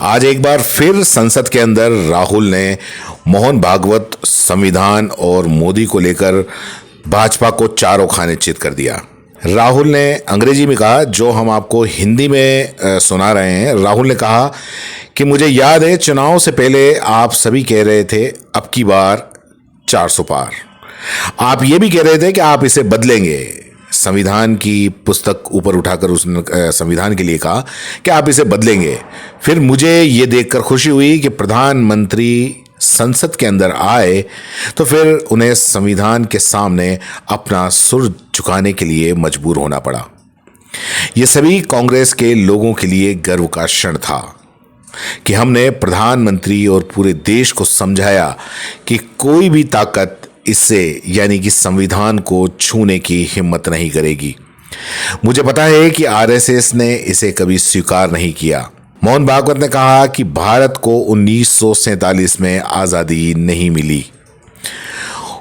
आज एक बार फिर संसद के अंदर राहुल ने मोहन भागवत, संविधान और मोदी को लेकर भाजपा को चारों खाने चित कर दिया। राहुल ने अंग्रेजी में कहा, जो हम आपको हिंदी में सुना रहे हैं। राहुल ने कहा कि मुझे याद है चुनाव से पहले आप सभी कह रहे थे अब की बार 400 पार। आप ये भी कह रहे थे कि आप इसे बदलेंगे। संविधान की पुस्तक ऊपर उठाकर उसने संविधान के लिए कहा कि आप इसे बदलेंगे। फिर मुझे ये देखकर खुशी हुई कि प्रधानमंत्री संसद के अंदर आए तो फिर उन्हें संविधान के सामने अपना सुर झुकाने के लिए मजबूर होना पड़ा। ये सभी कांग्रेस के लोगों के लिए गर्व का क्षण था कि हमने प्रधानमंत्री और पूरे देश को समझाया कि कोई भी ताकत इससे यानी कि संविधान को छूने की हिम्मत नहीं करेगी। मुझे पता है कि आरएसएस ने इसे कभी स्वीकार नहीं किया। मोहन भागवत ने कहा कि भारत को 1947 में आज़ादी नहीं मिली।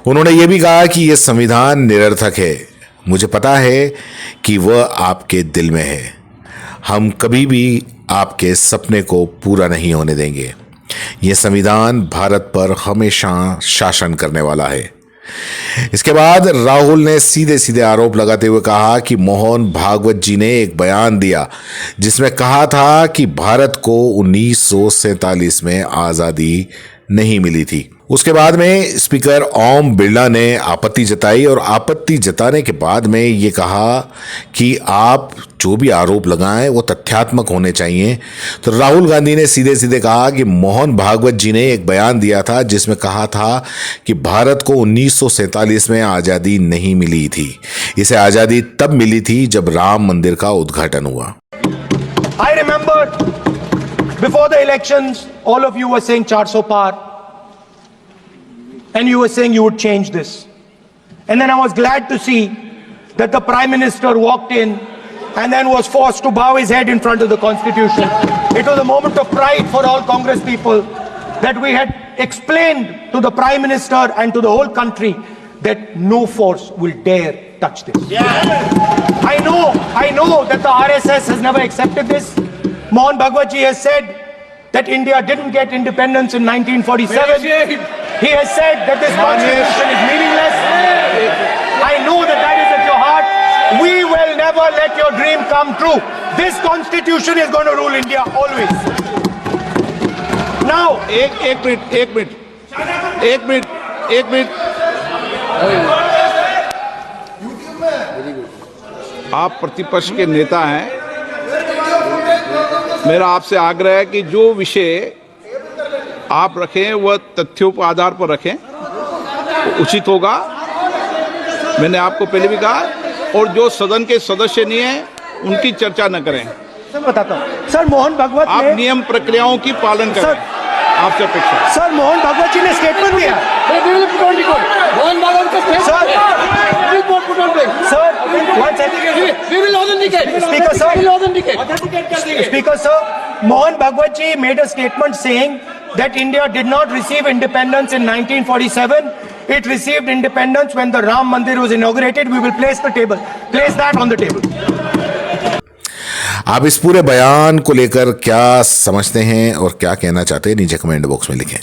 उन्होंने ये भी कहा कि यह संविधान निरर्थक है। मुझे पता है कि वह आपके दिल में है। हम कभी भी आपके सपने को पूरा नहीं होने देंगे। यह संविधान भारत पर हमेशा शासन करने वाला है। इसके बाद राहुल ने सीधे सीधे आरोप लगाते हुए कहा कि मोहन भागवत जी ने एक बयान दिया जिसमें कहा था कि भारत को 1947 में आज़ादी नहीं मिली थी। उसके बाद में स्पीकर ओम बिरला ने आपत्ति जताई और आपत्ति जताने के बाद में ये कहा कि आप जो भी आरोप लगाएं वो तथ्यात्मक होने चाहिए। तो राहुल गांधी ने सीधे सीधे कहा कि मोहन भागवत जी ने एक बयान दिया था जिसमें कहा था कि भारत को 1947 में आज़ादी नहीं मिली थी। इसे आज़ादी तब मिली थी जब राम मंदिर का उद्घाटन हुआ। I remember before the elections, all of you were saying 400 par. And you were saying you would change this. And then I was glad to see that the Prime Minister walked in and then was forced to bow his head in front of the Constitution. It was a moment of pride for all Congress people that we had explained to the Prime Minister and to the whole country that no force will dare touch this. I know that the RSS has never accepted this. Mohan Bhagwat ji has said that India didn't get independence in 1947. He has said that this constitution is meaningless. I know that is at your heart. We will never let your dream come true. This constitution is going to rule India always. Now, एक minute आप प्रतिपक्ष के नेता हैं। मेरा आपसे आग्रह है कि जो विषय आप रखें वह तथ्यों पर आधार पर रखें, उचित होगा। मैंने आपको पहले भी कहा। और जो सदन के सदस्य नहीं हैं उनकी चर्चा न करें। सर बताता हूं। सर मोहन भागवत आप नियम प्रक्रियाओं की पालन करें। आपसे अपेक्षा। सर मोहन भागवत जी ने स्टेटमेंट दिया। मोहन भागवत का Speaker sir, Mohan Bhagwat ji made a statement saying that India did not receive independence in 1947. It received independence when the Ram Mandir was inaugurated. We will place that on the table. आप इस पूरे बयान को लेकर क्या समझते हैं और क्या कहना चाहते हैं नीचे कमेंट बॉक्स में लिखें।